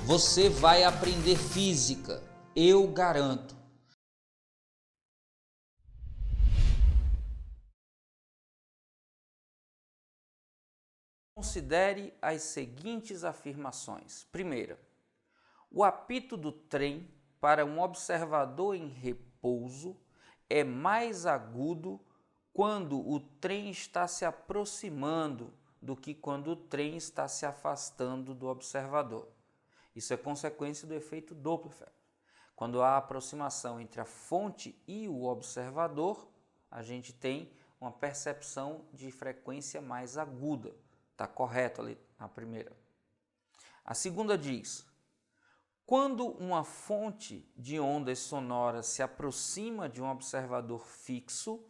Você vai aprender física, eu garanto. Considere as seguintes afirmações. Primeira, o apito do trem para um observador em repouso é mais agudo quando o trem está se aproximando do que quando o trem está se afastando do observador. Isso é consequência do efeito Doppler. Quando há aproximação entre a fonte e o observador, a gente tem uma percepção de frequência mais aguda. Está correto ali a primeira. A segunda diz: quando uma fonte de ondas sonoras se aproxima de um observador fixo,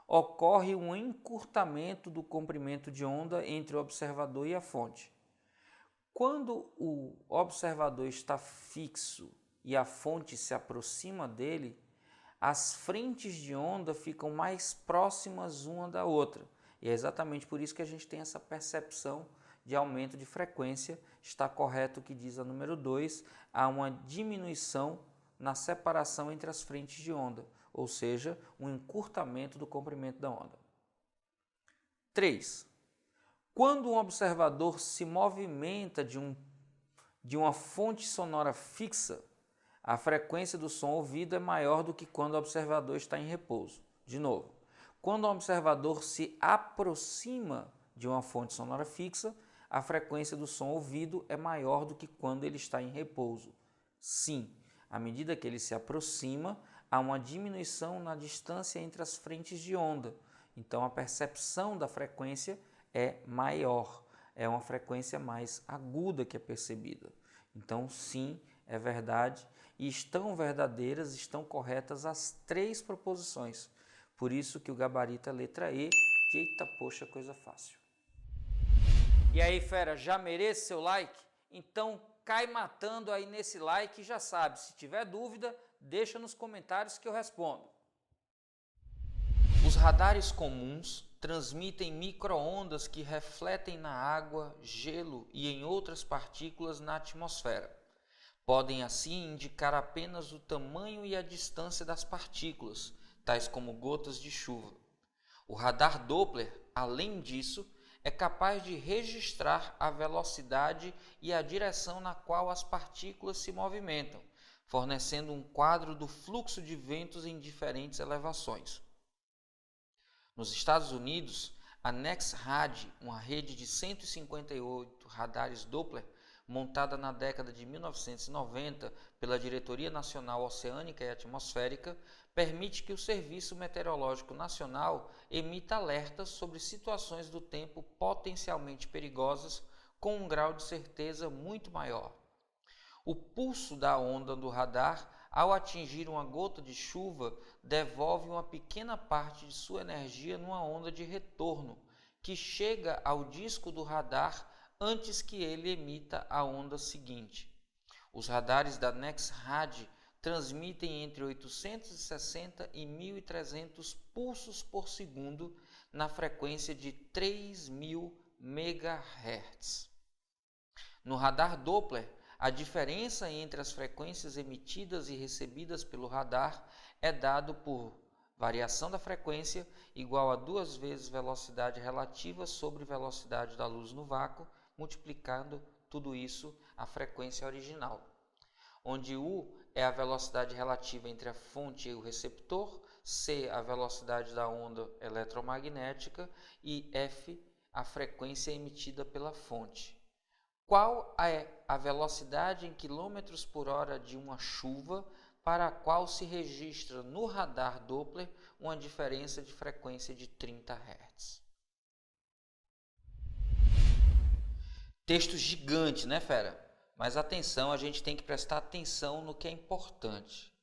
ocorre um encurtamento do comprimento de onda entre o observador e a fonte. Quando o observador está fixo e a fonte se aproxima dele, as frentes de onda ficam mais próximas uma da outra. E é exatamente por isso que a gente tem essa percepção de aumento de frequência. Está correto o que diz a número 2, há uma diminuição na separação entre as frentes de onda, ou seja, um encurtamento do comprimento da onda. 3. Quando um observador se movimenta de uma fonte sonora fixa, a frequência do som ouvido é maior do que quando o observador está em repouso. De novo, quando o observador se aproxima de uma fonte sonora fixa, a frequência do som ouvido é maior do que quando ele está em repouso. Sim, à medida que ele se aproxima, há uma diminuição na distância entre as frentes de onda. Então, a percepção da frequência é maior, é uma frequência mais aguda que é percebida. Então, sim, é verdade e estão verdadeiras, estão corretas as 3 proposições. Por isso que o gabarito é letra E de eita poxa, coisa fácil. E aí, fera, já merece seu like? Então cai matando aí nesse like e já sabe, se tiver dúvida, deixa nos comentários que eu respondo. Os radares comuns transmitem micro-ondas que refletem na água, gelo e em outras partículas na atmosfera. Podem assim indicar apenas o tamanho e a distância das partículas, tais como gotas de chuva. O radar Doppler, além disso, é capaz de registrar a velocidade e a direção na qual as partículas se movimentam, fornecendo um quadro do fluxo de ventos em diferentes elevações. Nos Estados Unidos, a NexRad, uma rede de 158 radares Doppler, montada na década de 1990 pela Diretoria Nacional Oceânica e Atmosférica, permite que o Serviço Meteorológico Nacional emita alertas sobre situações do tempo potencialmente perigosas com um grau de certeza muito maior. O pulso da onda do radar, ao atingir uma gota de chuva, devolve uma pequena parte de sua energia numa onda de retorno, que chega ao disco do radar antes que ele emita a onda seguinte. Os radares da NexRad transmitem entre 860 e 1.300 pulsos por segundo na frequência de 3.000 MHz. No radar Doppler, a diferença entre as frequências emitidas e recebidas pelo radar é dado por variação da frequência igual a 2 vezes velocidade relativa sobre velocidade da luz no vácuo, multiplicando tudo isso a frequência original, onde U é a velocidade relativa entre a fonte e o receptor, C a velocidade da onda eletromagnética e F a frequência emitida pela fonte. Qual é a velocidade em quilômetros por hora de uma chuva para a qual se registra no radar Doppler uma diferença de frequência de 30 Hz? Texto gigante, né, fera? Mas atenção, a gente tem que prestar atenção no que é importante.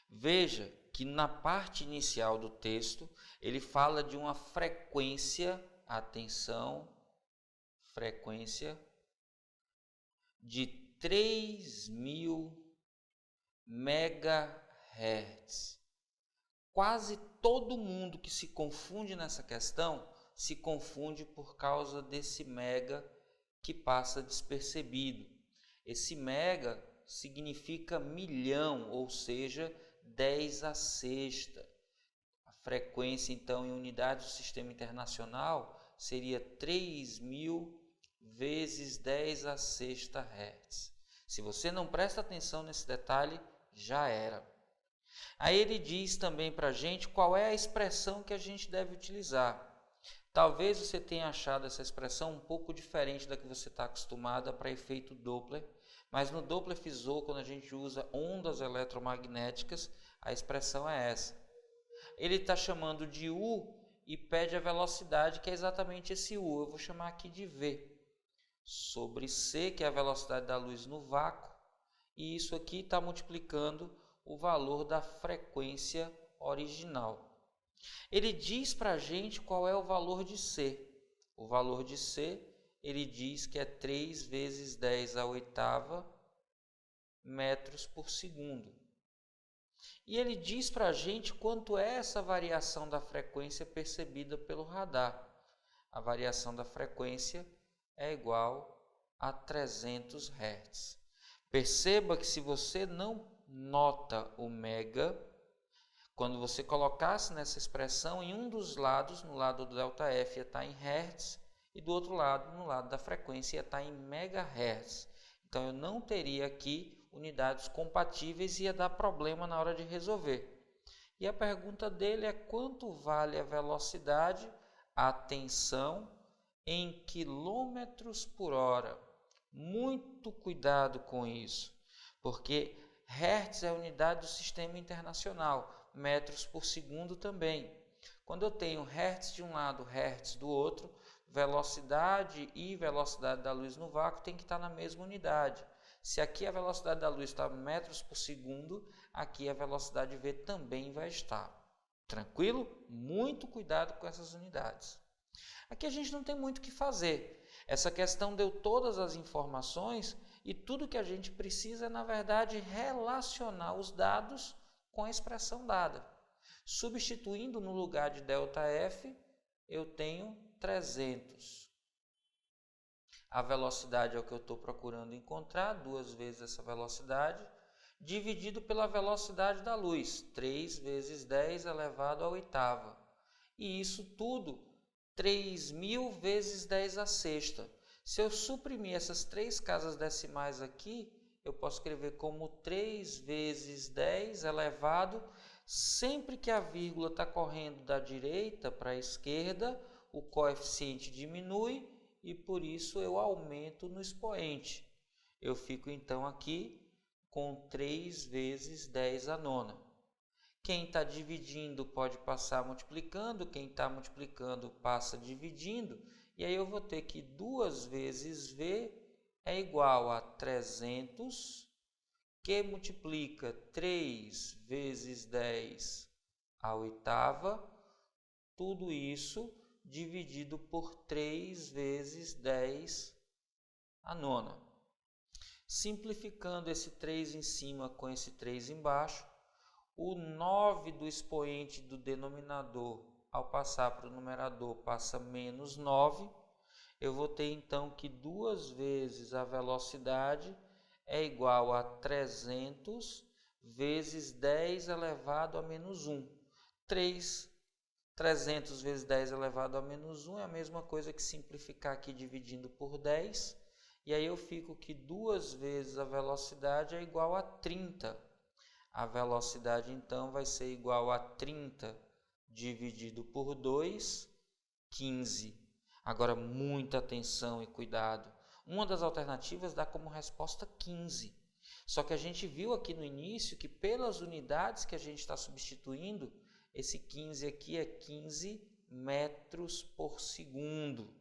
Veja que na parte inicial do texto, ele fala de uma frequência, atenção, frequência de 3.000 MHz. Quase todo mundo que se confunde nessa questão se confunde por causa desse mega que passa despercebido. Esse mega significa milhão, ou seja, 10 à sexta. A frequência, então, em unidades do sistema internacional seria 3.000 vezes 10 à sexta Hz. Se você não presta atenção nesse detalhe, já era. Aí ele diz também para a gente qual é a expressão que a gente deve utilizar. Talvez você tenha achado essa expressão um pouco diferente da que você está acostumada para efeito Doppler, mas no Doppler Fizeau, quando a gente usa ondas eletromagnéticas, a expressão é essa. Ele está chamando de U e pede a velocidade, que é exatamente esse U. Eu vou chamar aqui de V, sobre C, que é a velocidade da luz no vácuo, e isso aqui está multiplicando o valor da frequência original. Ele diz para a gente qual é o valor de C. O valor de C, ele diz que é 3 vezes 10 à oitava metros por segundo. E ele diz para a gente quanto é essa variação da frequência percebida pelo radar. A variação da frequência é igual a 300 Hz. Perceba que se você não nota o mega, quando você colocasse nessa expressão, em um dos lados, no lado do ΔF, ia estar em Hertz, e do outro lado, no lado da frequência, ia estar em megahertz. Então, eu não teria aqui unidades compatíveis e ia dar problema na hora de resolver. E a pergunta dele é quanto vale a velocidade, atenção, em quilômetros por hora. Muito cuidado com isso, porque Hertz é a unidade do sistema internacional, metros por segundo também. Quando eu tenho Hertz de um lado, Hertz do outro, velocidade e velocidade da luz no vácuo tem que estar na mesma unidade. Se aqui a velocidade da luz está metros por segundo, aqui a velocidade V também vai estar. Tranquilo? Muito cuidado com essas unidades. Aqui a gente não tem muito o que fazer. Essa questão deu todas as informações e tudo que a gente precisa é, na verdade, relacionar os dados com a expressão dada. Substituindo no lugar de ΔF, eu tenho 300. A velocidade é o que eu estou procurando encontrar, 2 vezes essa velocidade, dividido pela velocidade da luz, 3 vezes 10 elevado à oitava. E isso tudo, 3.000 vezes 10 à sexta. Se eu suprimir essas 3 casas decimais aqui, eu posso escrever como 3 vezes 10 elevado, sempre que a vírgula está correndo da direita para a esquerda, o coeficiente diminui e por isso eu aumento no expoente. Eu fico então aqui com 3 vezes 10 à nona. Quem está dividindo pode passar multiplicando, quem está multiplicando passa dividindo, e aí eu vou ter que 2 vezes V é igual a 300, que multiplica 3 vezes 10 à oitava, tudo isso dividido por 3 vezes 10 à nona. Simplificando esse 3 em cima com esse 3 embaixo, o 9 do expoente do denominador, ao passar para o numerador, passa menos 9. Eu vou ter então que 2 vezes a velocidade é igual a 300 vezes 10 elevado a menos 1. 300 vezes 10 elevado a menos 1 é a mesma coisa que simplificar aqui dividindo por 10. E aí eu fico que 2 vezes a velocidade é igual a 30. A velocidade então vai ser igual a 30 dividido por 2, 15. Agora muita atenção e cuidado. Uma das alternativas dá como resposta 15. Só que a gente viu aqui no início que pelas unidades que a gente está substituindo, esse 15 aqui é 15 metros por segundo.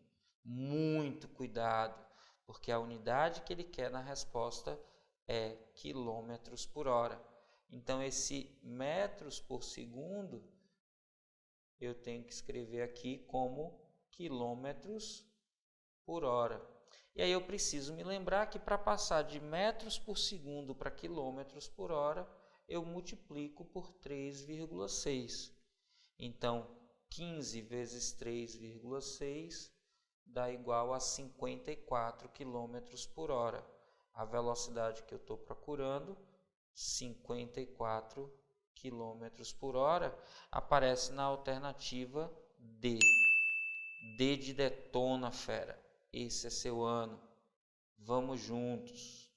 Muito cuidado, porque a unidade que ele quer na resposta é quilômetros por hora. Então, esse metros por segundo, eu tenho que escrever aqui como quilômetros por hora. E aí eu preciso me lembrar que para passar de metros por segundo para quilômetros por hora, eu multiplico por 3,6. Então, 15 vezes 3,6 dá igual a 54 km por hora. A velocidade que eu estou procurando, 54 km por hora, aparece na alternativa D. D de detona, fera. Esse é seu ano. Vamos juntos.